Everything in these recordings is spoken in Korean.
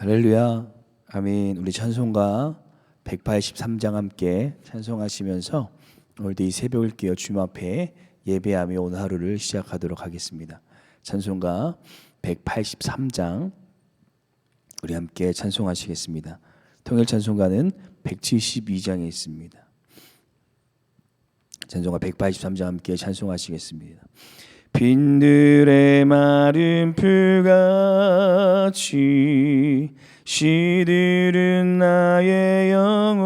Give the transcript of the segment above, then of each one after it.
할렐루야, 아멘. 우리 찬송가 183장 함께 찬송하시면서 오늘도 이 새벽을 깨어 주님 앞에 예배하며 오늘 하루를 시작하도록 하겠습니다. 찬송가 183장 우리 함께 찬송하시겠습니다. 통일 찬송가는 172장에 있습니다. 찬송가 183장 함께 찬송하시겠습니다. 빈들의 마른 풀같이 시들은 나의 영혼,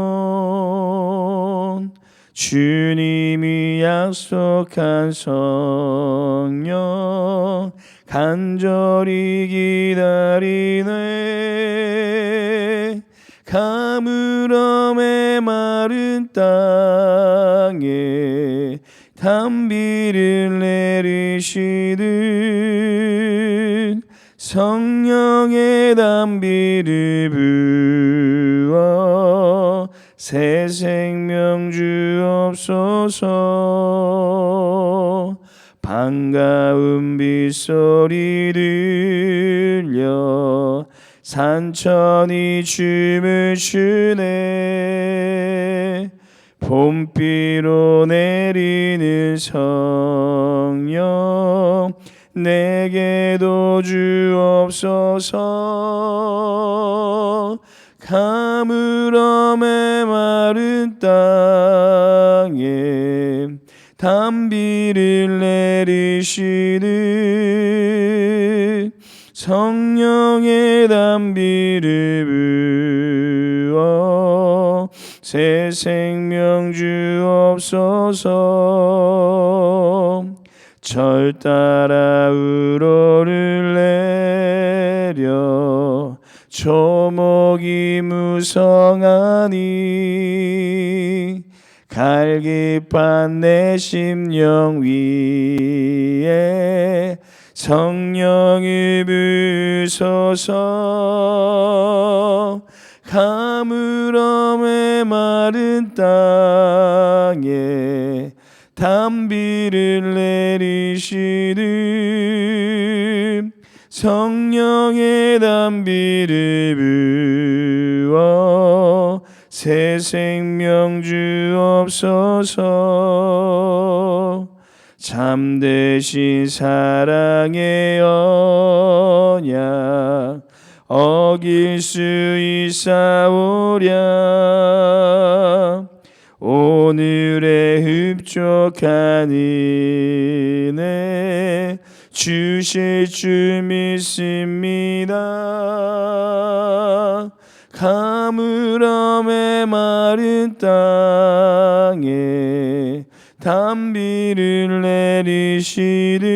주님이 약속한 성령 간절히 기다리네. 가물음의 마른 땅에 단비를 내리시듯 성령의 단비를 부어 새 생명 주옵소서. 반가운 빗소리 들려 산천이 춤을 추네. 봄비로 내리는 성령 내게도 주옵소서. 가물음의 마른 땅에 단비를 내리시듯 성령의 단비를 부어 새 생명 주옵소서. 절 따라 우러를 내려 조목이 무성하니 갈급한 내 심령 위에 성령이 부으소서. 가물음의 마른 땅에 단비를 내리시듯 성령의 단비를 부어 새 생명 주옵소서. 참되신 사랑의 언약 어길 수 있사오랴. 오늘의 흡족한 은혜 주실 줄 믿습니다. 가물음의 마른 땅에 단비를 내리시듯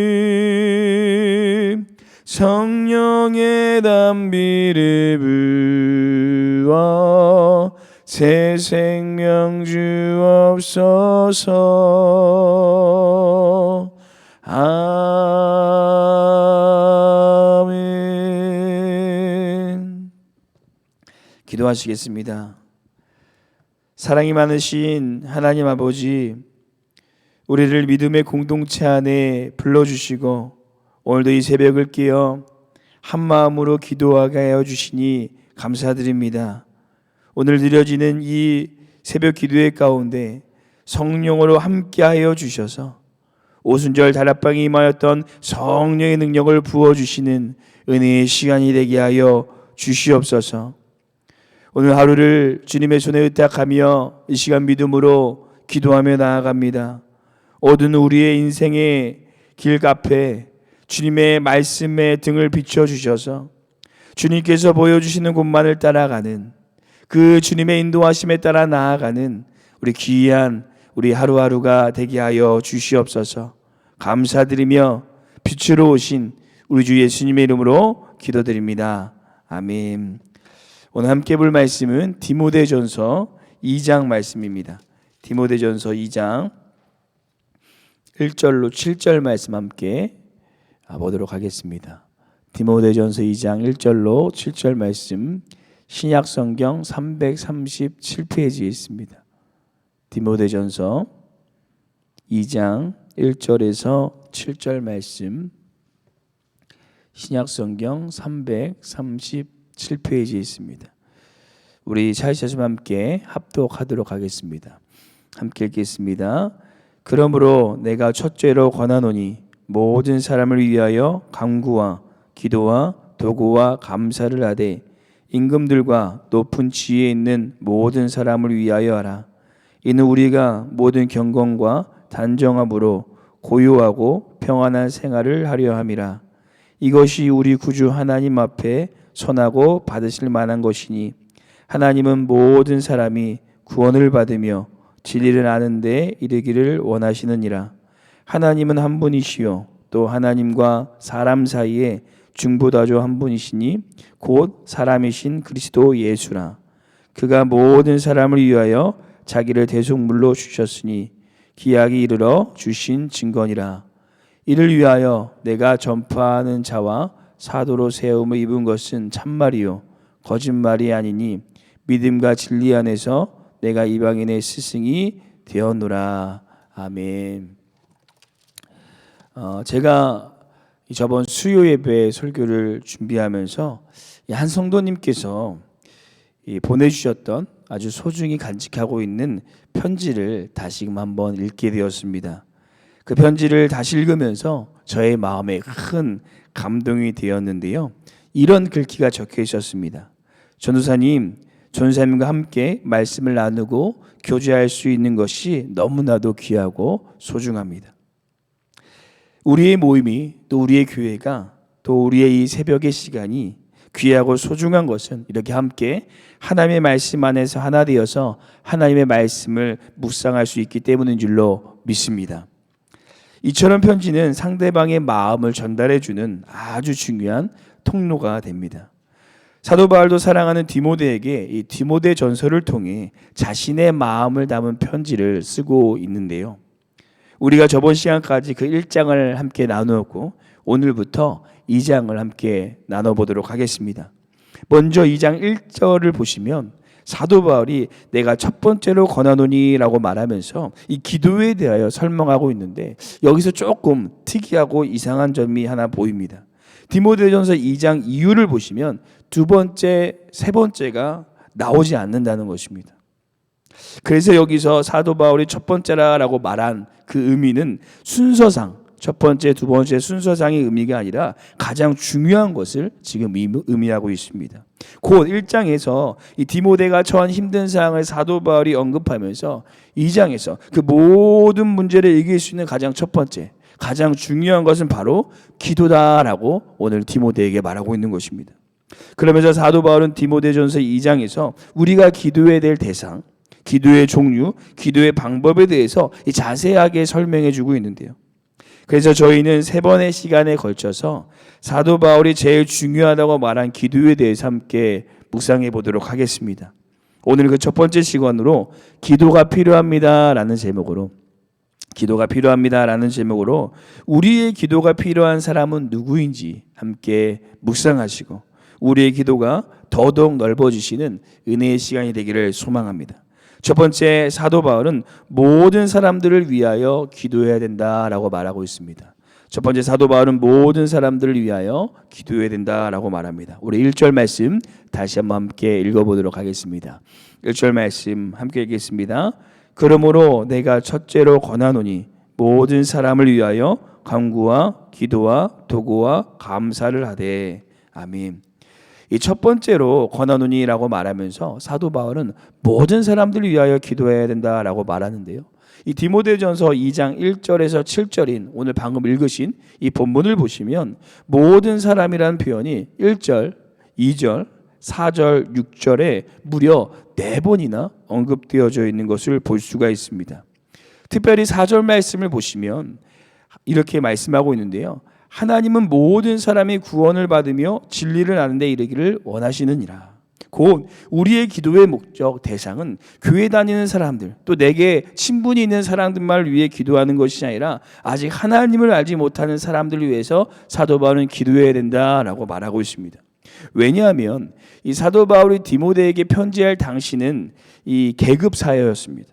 성령의 단비를 부어 새 생명 주옵소서. 아멘. 기도하시겠습니다. 사랑이 많으신 하나님 아버지, 우리를 믿음의 공동체 안에 불러주시고 오늘도 이 새벽을 깨어 한 마음으로 기도하게 하여 주시니 감사드립니다. 오늘 드려지는 이 새벽 기도회 가운데 성령으로 함께하여 주셔서 오순절 다락방에 임하였던 성령의 능력을 부어주시는 은혜의 시간이 되게 하여 주시옵소서. 오늘 하루를 주님의 손에 의탁하며 이 시간 믿음으로 기도하며 나아갑니다. 어두운 우리의 인생의 길가에 주님의 말씀에 등을 비춰주셔서 주님께서 보여주시는 곳만을 따라가는 그 주님의 인도하심에 따라 나아가는 우리 귀한 우리 하루하루가 되게 하여 주시옵소서. 감사드리며 빛으로 오신 우리 주 예수님의 이름으로 기도드립니다. 아멘. 오늘 함께 볼 말씀은 디모데전서 2장 말씀입니다. 디모데전서 2장 1절로 7절 말씀 함께 보도록 하겠습니다. 디모데전서 2장 1절로 7절 말씀 신약성경 337페이지에 있습니다. 디모데전서 2장 1절에서 7절 말씀 신약성경 337 7페이지에 있습니다. 우리 차이샤좀 함께 합독하도록 하겠습니다. 함께 읽겠습니다. 그러므로 내가 첫째로 권하노니 모든 사람을 위하여 간구와 기도와 도구와 감사를 하되 임금들과 높은 지위에 있는 모든 사람을 위하여 하라. 이는 우리가 모든 경건과 단정함으로 고요하고 평안한 생활을 하려 함이라. 이것이 우리 구주 하나님 앞에 선하고 받으실 만한 것이니 하나님은 모든 사람이 구원을 받으며 진리를 아는 데 이르기를 원하시느니라. 하나님은 한 분이시요 또 하나님과 사람 사이에 중보자죠 한 분이시니 곧 사람이신 그리스도 예수라. 그가 모든 사람을 위하여 자기를 대속물로 주셨으니 기약이 이르러 주신 증거니라. 이를 위하여 내가 전파하는 자와 사도로 세움을 입은 것은 참말이요 거짓말이 아니니 믿음과 진리 안에서 내가 이방인의 스승이 되었노라. 아멘. 제가 저번 수요 예배 설교를 준비하면서 한 성도님께서 보내주셨던 아주 소중히 간직하고 있는 편지를 다시금 한번 읽게 되었습니다. 그 편지를 다시 읽으면서 저의 마음에 큰 감동이 되었는데요. 이런 글귀가 적혀 있었습니다. 전도사님, 전사님과 함께 말씀을 나누고 교제할 수 있는 것이 너무나도 귀하고 소중합니다. 우리의 모임이 또 우리의 교회가 또 우리의 이 새벽의 시간이 귀하고 소중한 것은 이렇게 함께 하나님의 말씀 안에서 하나 되어서 하나님의 말씀을 묵상할 수 있기 때문인 줄로 믿습니다. 이처럼 편지는 상대방의 마음을 전달해 주는 아주 중요한 통로가 됩니다. 사도 바울도 사랑하는 디모데에게 이 디모데 전서를 통해 자신의 마음을 담은 편지를 쓰고 있는데요. 우리가 저번 시간까지 그 1장을 함께 나누었고 오늘부터 2장을 함께 나눠보도록 하겠습니다. 먼저 2장 1절을 보시면 사도 바울이 내가 첫 번째로 권하노니 라고 말하면서 이 기도에 대하여 설명하고 있는데 여기서 조금 특이하고 이상한 점이 하나 보입니다. 디모데전서 2장 이유를 보시면 두 번째, 세 번째가 나오지 않는다는 것입니다. 그래서 여기서 사도 바울이 첫 번째라고 말한 그 의미는 순서상 첫 번째, 두 번째 순서상의 의미가 아니라 가장 중요한 것을 지금 의미하고 있습니다. 곧 1장에서 이 디모데가 처한 힘든 상황을 사도 바울이 언급하면서 2장에서 그 모든 문제를 이길 수 있는 가장 첫 번째, 가장 중요한 것은 바로 기도다라고 오늘 디모데에게 말하고 있는 것입니다. 그러면서 사도 바울은 디모데전서 2장에서 우리가 기도해야 될 대상, 기도의 종류, 기도의 방법에 대해서 자세하게 설명해 주고 있는데요. 그래서 저희는 세 번의 시간에 걸쳐서 사도 바울이 제일 중요하다고 말한 기도에 대해서 함께 묵상해 보도록 하겠습니다. 오늘 그 첫 번째 시간으로 기도가 필요합니다라는 제목으로 우리의 기도가 필요한 사람은 누구인지 함께 묵상하시고 우리의 기도가 더더욱 넓어지시는 은혜의 시간이 되기를 소망합니다. 첫 번째, 사도 바울은 모든 사람들을 위하여 기도해야 된다라고 말하고 있습니다. 첫 번째, 사도 바울은 모든 사람들을 위하여 기도해야 된다라고 말합니다. 우리 1절 말씀 다시 한번 함께 읽어보도록 하겠습니다. 1절 말씀 함께 읽겠습니다. 그러므로 내가 첫째로 권하노니 모든 사람을 위하여 간구와 기도와 도구와 감사를 하되. 아멘. 이 첫 번째로 권하노니라고 말하면서 사도 바울은 모든 사람들을 위하여 기도해야 된다라고 말하는데요. 이 디모데전서 2장 1절에서 7절인 오늘 방금 읽으신 이 본문을 보시면 모든 사람이라는 표현이 1절, 2절, 4절, 6절에 무려 4번이나 언급되어져 있는 것을 볼 수가 있습니다. 특별히 4절 말씀을 보시면 이렇게 말씀하고 있는데요. 하나님은 모든 사람이 구원을 받으며 진리를 아는 데 이르기를 원하시느니라. 곧 우리의 기도의 목적 대상은 교회 다니는 사람들 또 내게 친분이 있는 사람들만 위해 기도하는 것이 아니라 아직 하나님을 알지 못하는 사람들을 위해서 사도 바울은 기도해야 된다라고 말하고 있습니다. 왜냐하면 이 사도 바울이 디모데에게 편지할 당시는 이 계급 사회였습니다.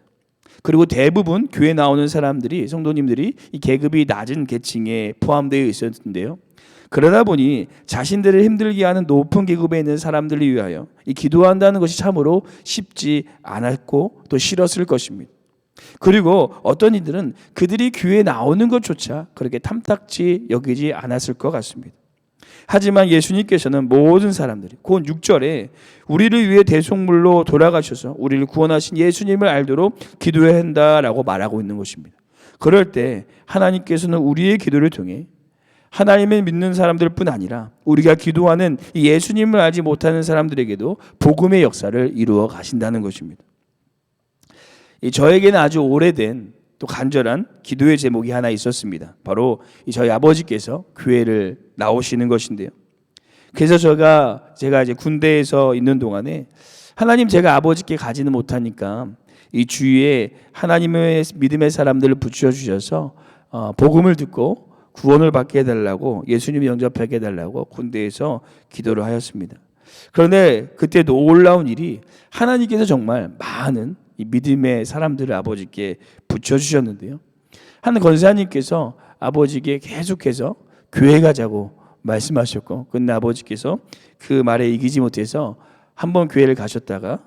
그리고 대부분 교회 나오는 사람들이 성도님들이 이 계급이 낮은 계층에 포함되어 있었는데요. 그러다 보니 자신들을 힘들게 하는 높은 계급에 있는 사람들을 위하여 이 기도한다는 것이 참으로 쉽지 않았고 또 싫었을 것입니다. 그리고 어떤 이들은 그들이 교회에 나오는 것조차 그렇게 탐탁지 여기지 않았을 것 같습니다. 하지만 예수님께서는 모든 사람들이 곧 6절에 우리를 위해 대속물로 돌아가셔서 우리를 구원하신 예수님을 알도록 기도해야 한다라고 말하고 있는 것입니다. 그럴 때 하나님께서는 우리의 기도를 통해 하나님을 믿는 사람들뿐 아니라 우리가 기도하는 이 예수님을 알지 못하는 사람들에게도 복음의 역사를 이루어 가신다는 것입니다. 저에게는 아주 오래된 또 간절한 기도의 제목이 하나 있었습니다. 바로 저희 아버지께서 교회를 나오시는 것인데요. 그래서 제가 이제 군대에서 있는 동안에 하나님, 제가 아버지께 가지는 못하니까 이 주위에 하나님의 믿음의 사람들을 붙여 주셔서 복음을 듣고 구원을 받게 해달라고, 예수님 영접하게 해달라고 군대에서 기도를 하였습니다. 그런데 그때 놀라운 일이 하나님께서 정말 많은 이 믿음의 사람들을 아버지께 붙여주셨는데요. 한 권사님께서 아버지께 계속해서 교회 가자고 말씀하셨고, 근데 아버지께서 그 말에 이기지 못해서 한번 교회를 가셨다가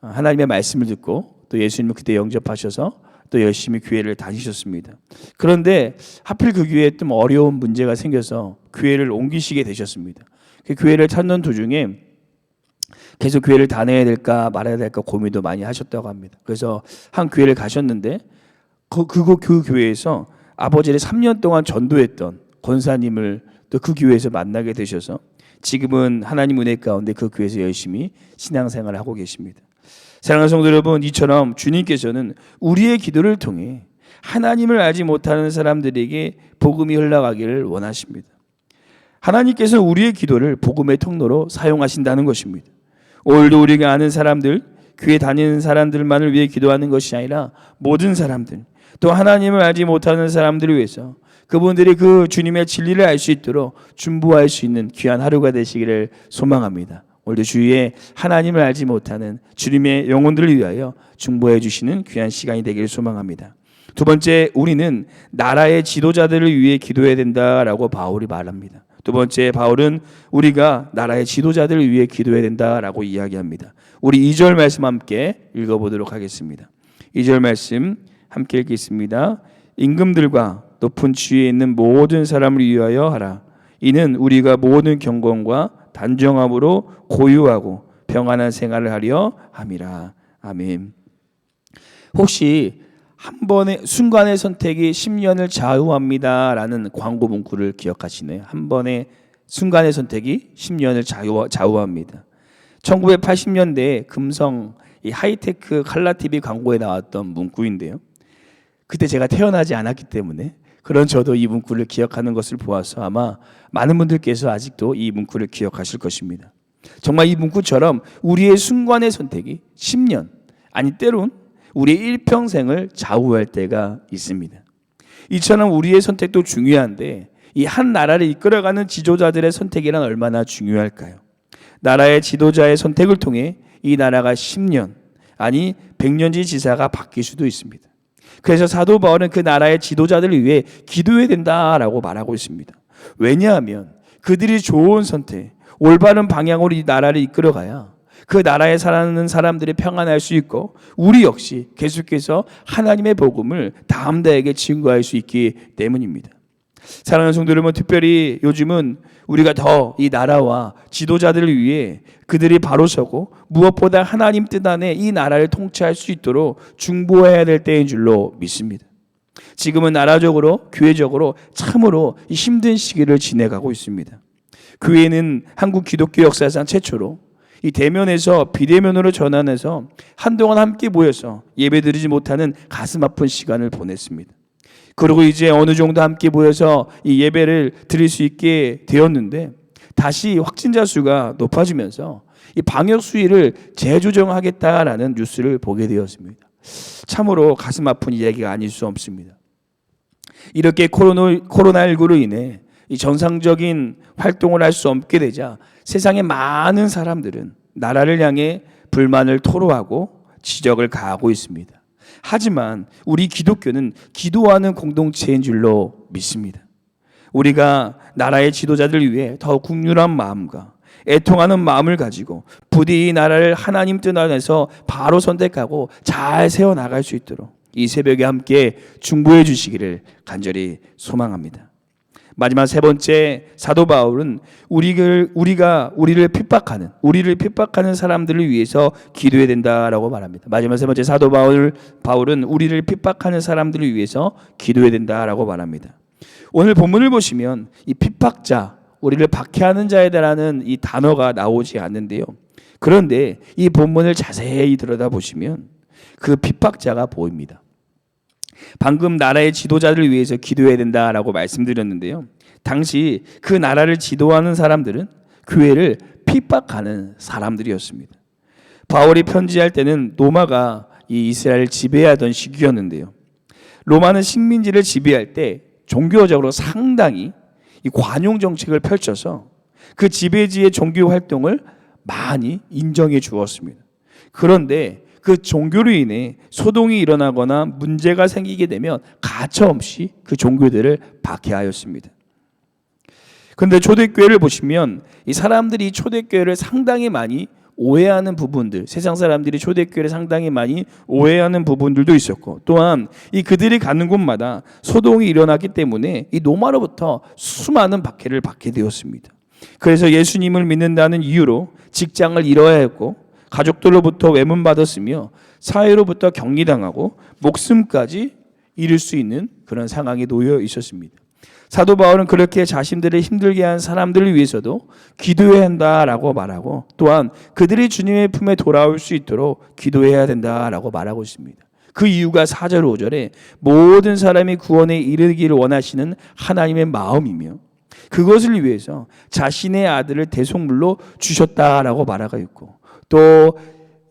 하나님의 말씀을 듣고 또 예수님을 그때 영접하셔서 또 열심히 교회를 다니셨습니다. 그런데 하필 그 교회에 좀 어려운 문제가 생겨서 교회를 옮기시게 되셨습니다. 그 교회를 찾는 도중에 계속 교회를 다녀야 될까 말아야 될까 고민도 많이 하셨다고 합니다. 그래서 한 교회를 가셨는데 그 교회에서 아버지를 3년 동안 전도했던 권사님을 또 그 교회에서 만나게 되셔서 지금은 하나님 은혜 가운데 그 교회에서 열심히 신앙생활을 하고 계십니다. 사랑하는 성도 여러분, 이처럼 주님께서는 우리의 기도를 통해 하나님을 알지 못하는 사람들에게 복음이 흘러가기를 원하십니다. 하나님께서는 우리의 기도를 복음의 통로로 사용하신다는 것입니다. 오늘도 우리가 아는 사람들, 교회 다니는 사람들만을 위해 기도하는 것이 아니라 모든 사람들, 또 하나님을 알지 못하는 사람들을 위해서 그분들이 그 주님의 진리를 알 수 있도록 준부할 수 있는 귀한 하루가 되시기를 소망합니다. 오늘도 주위에 하나님을 알지 못하는 주님의 영혼들을 위하여 중보해 주시는 귀한 시간이 되기를 소망합니다. 두 번째, 우리는 나라의 지도자들을 위해 기도해야 된다라고 바울이 말합니다. 두 번째, 바울은 우리가 나라의 지도자들을 위해 기도해야 된다라고 이야기합니다. 우리 2절 말씀 함께 읽어보도록 하겠습니다. 2절 말씀 함께 읽겠습니다. 임금들과 높은 지위에 있는 모든 사람을 위하여 하라. 이는 우리가 모든 경건과 단정함으로 고유하고 평안한 생활을 하려 함이라. 아멘. 혹시 한 번의 순간의 선택이 10년을 좌우합니다 라는 광고 문구를 기억하시나요? 한 번의 순간의 선택이 10년을 좌우합니다. 1980년대에 금성 이 하이테크 칼라 TV 광고에 나왔던 문구인데요. 그때 제가 태어나지 않았기 때문에 그런 저도 이 문구를 기억하는 것을 보아서 아마 많은 분들께서 아직도 이 문구를 기억하실 것입니다. 정말 이 문구처럼 우리의 순간의 선택이 10년, 아니 때론 우리의 일평생을 좌우할 때가 있습니다. 이처럼 우리의 선택도 중요한데 이 한 나라를 이끌어가는 지도자들의 선택이란 얼마나 중요할까요? 나라의 지도자의 선택을 통해 이 나라가 10년, 아니 100년지 지사가 바뀔 수도 있습니다. 그래서 사도 바울은 그 나라의 지도자들을 위해 기도해야 된다라고 말하고 있습니다. 왜냐하면 그들이 좋은 선택, 올바른 방향으로 이 나라를 이끌어가야 그 나라에 사는 사람들이 평안할 수 있고 우리 역시 계속해서 하나님의 복음을 다음代에게 증거할 수 있기 때문입니다. 사랑하는 성도 여러분, 특별히 요즘은 우리가 더 이 나라와 지도자들을 위해 그들이 바로 서고 무엇보다 하나님 뜻 안에 이 나라를 통치할 수 있도록 중보해야 될 때인 줄로 믿습니다. 지금은 나라적으로 교회적으로 참으로 힘든 시기를 지내가고 있습니다. 교회는 한국 기독교 역사상 최초로 이 대면에서 비대면으로 전환해서 한동안 함께 모여서 예배드리지 못하는 가슴 아픈 시간을 보냈습니다. 그리고 이제 어느 정도 함께 모여서 이 예배를 드릴 수 있게 되었는데 다시 확진자 수가 높아지면서 이 방역 수위를 재조정하겠다라는 뉴스를 보게 되었습니다. 참으로 가슴 아픈 이야기가 아닐 수 없습니다. 이렇게 코로나19로 인해 이 정상적인 활동을 할 수 없게 되자 세상의 많은 사람들은 나라를 향해 불만을 토로하고 지적을 가하고 있습니다. 하지만 우리 기독교는 기도하는 공동체인 줄로 믿습니다. 우리가 나라의 지도자들을 위해 더 국률한 마음과 애통하는 마음을 가지고 부디 이 나라를 하나님 뜻 안에서 바로 선택하고 잘 세워나갈 수 있도록 이 새벽에 함께 중보해 주시기를 간절히 소망합니다. 마지막 세 번째, 사도 바울은 우리를 핍박하는 사람들을 위해서 기도해야 된다라고 말합니다. 마지막 세 번째, 사도 바울은 우리를 핍박하는 사람들을 위해서 기도해야 된다라고 말합니다. 오늘 본문을 보시면 이 핍박자, 우리를 박해하는 자에 대한 이 단어가 나오지 않는데요. 그런데 이 본문을 자세히 들여다보시면 그 핍박자가 보입니다. 방금 나라의 지도자들을 위해서 기도해야 된다라고 말씀드렸는데요. 당시 그 나라를 지도하는 사람들은 교회를 핍박하는 사람들이었습니다. 바울이 편지할 때는 로마가 이 이스라엘을 지배하던 시기였는데요. 로마는 식민지를 지배할 때 종교적으로 상당히 이 관용 정책을 펼쳐서 그 지배지의 종교 활동을 많이 인정해 주었습니다. 그런데 그 종교로 인해 소동이 일어나거나 문제가 생기게 되면 가차없이 그 종교들을 박해하였습니다. 그런데 초대교회를 보시면 이 사람들이 초대교회를 상당히 많이 오해하는 부분들, 세상 사람들이 초대교회를 상당히 많이 오해하는 부분들도 있었고, 또한 이 그들이 가는 곳마다 소동이 일어났기 때문에 이 로마로부터 수많은 박해를 받게 되었습니다. 그래서 예수님을 믿는다는 이유로 직장을 잃어야 했고, 가족들로부터 외면받았으며 사회로부터 격리당하고 목숨까지 잃을 수 있는 그런 상황에 놓여 있었습니다. 사도 바울은 그렇게 자신들을 힘들게 한 사람들을 위해서도 기도해야 한다라고 말하고, 또한 그들이 주님의 품에 돌아올 수 있도록 기도해야 된다라고 말하고 있습니다. 그 이유가 4절 5절에 모든 사람이 구원에 이르기를 원하시는 하나님의 마음이며 그것을 위해서 자신의 아들을 대속물로 주셨다라고 말하고 있고, 또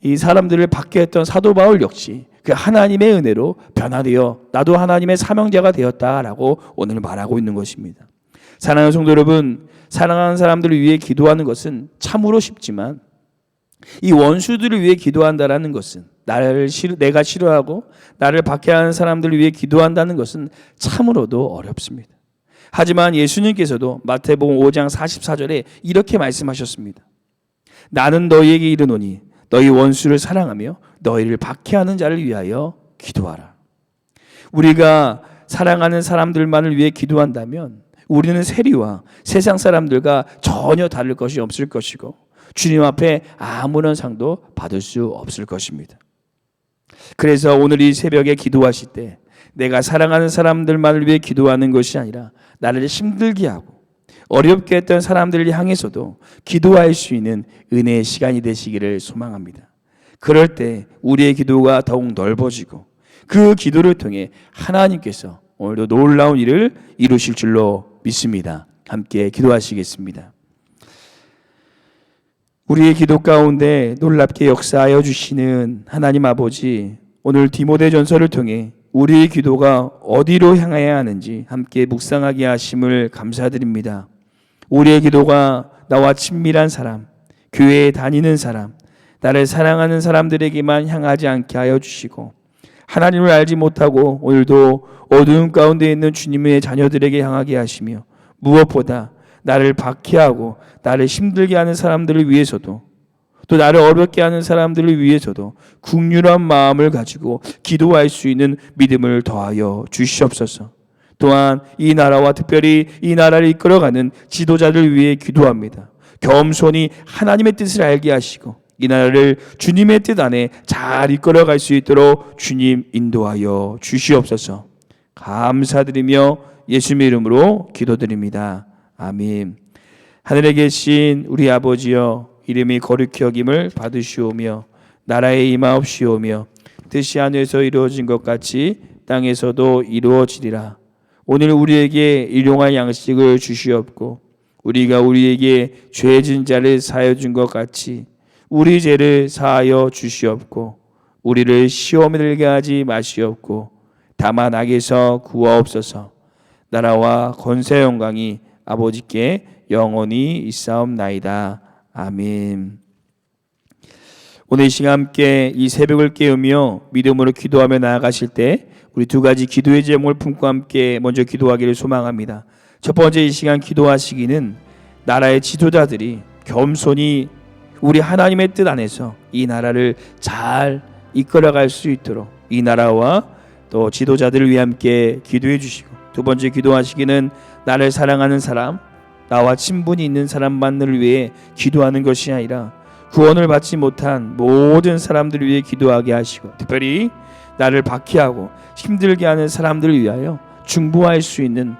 이 사람들을 받게 했던 사도 바울 역시 그 하나님의 은혜로 변화되어 나도 하나님의 사명자가 되었다라고 오늘 말하고 있는 것입니다. 사랑하는 성도 여러분, 사랑하는 사람들을 위해 기도하는 것은 참으로 쉽지만 이 원수들을 위해 기도한다라는 것은, 내가 싫어하고 나를 박해하는 사람들을 위해 기도한다는 것은 참으로도 어렵습니다. 하지만 예수님께서도 마태복음 5장 44절에 이렇게 말씀하셨습니다. 나는 너희에게 이르노니 너희 원수를 사랑하며 너희를 박해하는 자를 위하여 기도하라. 우리가 사랑하는 사람들만을 위해 기도한다면 우리는 세리와 세상 사람들과 전혀 다를 것이 없을 것이고 주님 앞에 아무런 상도 받을 수 없을 것입니다. 그래서 오늘 이 새벽에 기도하실 때 내가 사랑하는 사람들만을 위해 기도하는 것이 아니라 나를 힘들게 하고 어렵게 했던 사람들을 향해서도 기도할 수 있는 은혜의 시간이 되시기를 소망합니다. 그럴 때 우리의 기도가 더욱 넓어지고 그 기도를 통해 하나님께서 오늘도 놀라운 일을 이루실 줄로 믿습니다. 함께 기도하시겠습니다. 우리의 기도 가운데 놀랍게 역사하여 주시는 하나님 아버지, 오늘 디모데전서를 통해 우리의 기도가 어디로 향해야 하는지 함께 묵상하게 하심을 감사드립니다. 우리의 기도가 나와 친밀한 사람, 교회에 다니는 사람, 나를 사랑하는 사람들에게만 향하지 않게 하여 주시고 하나님을 알지 못하고 오늘도 어두운 가운데 있는 주님의 자녀들에게 향하게 하시며 무엇보다 나를 박해하고 나를 힘들게 하는 사람들을 위해서도 또 나를 어렵게 하는 사람들을 위해서도 긍휼한 마음을 가지고 기도할 수 있는 믿음을 더하여 주시옵소서. 또한 이 나라와 특별히 이 나라를 이끌어가는 지도자들 위해 기도합니다. 겸손히 하나님의 뜻을 알게 하시고 이 나라를 주님의 뜻 안에 잘 이끌어갈 수 있도록 주님 인도하여 주시옵소서. 감사드리며 예수님의 이름으로 기도드립니다. 아멘. 하늘에 계신 우리 아버지여, 이름이 거룩히 여김을 받으시오며 나라에 임하옵시오며 뜻이 하늘에서 이루어진 것 같이 땅에서도 이루어지리라. 오늘 우리에게 일용할 양식을 주시옵고 우리가 우리에게 죄 진 자를 사하여 준 것 같이 우리 죄를 사하여 주시옵고 우리를 시험에 들게 하지 마시옵고 다만 악에서 구하옵소서. 나라와 권세 영광이 아버지께 영원히 있사옵나이다. 아멘. 오늘 이 시간 함께 이 새벽을 깨우며 믿음으로 기도하며 나아가실 때 우리 두 가지 기도의 제목을 품고 함께 먼저 기도하기를 소망합니다. 첫 번째 이 시간 기도하시기는 나라의 지도자들이 겸손히 우리 하나님의 뜻 안에서 이 나라를 잘 이끌어갈 수 있도록 이 나라와 또 지도자들을 위해 함께 기도해 주시고, 두 번째 기도하시기는 나를 사랑하는 사람, 나와 친분이 있는 사람만을 위해 기도하는 것이 아니라 구원을 받지 못한 모든 사람들을 위해 기도하게 하시고, 특별히 나를 박해하고 힘들게 하는 사람들을 위하여 중보할 수 있는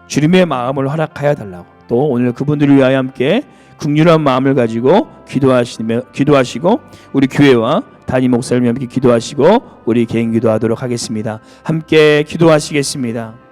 주님의 마음을 허락하여 달라고, 또 오늘 그분들을 위하여 함께 긍휼한 마음을 가지고 기도하시고 우리 교회와 담임 목사님과 함께 기도하시고 우리 개인 기도하도록 하겠습니다. 함께 기도하시겠습니다.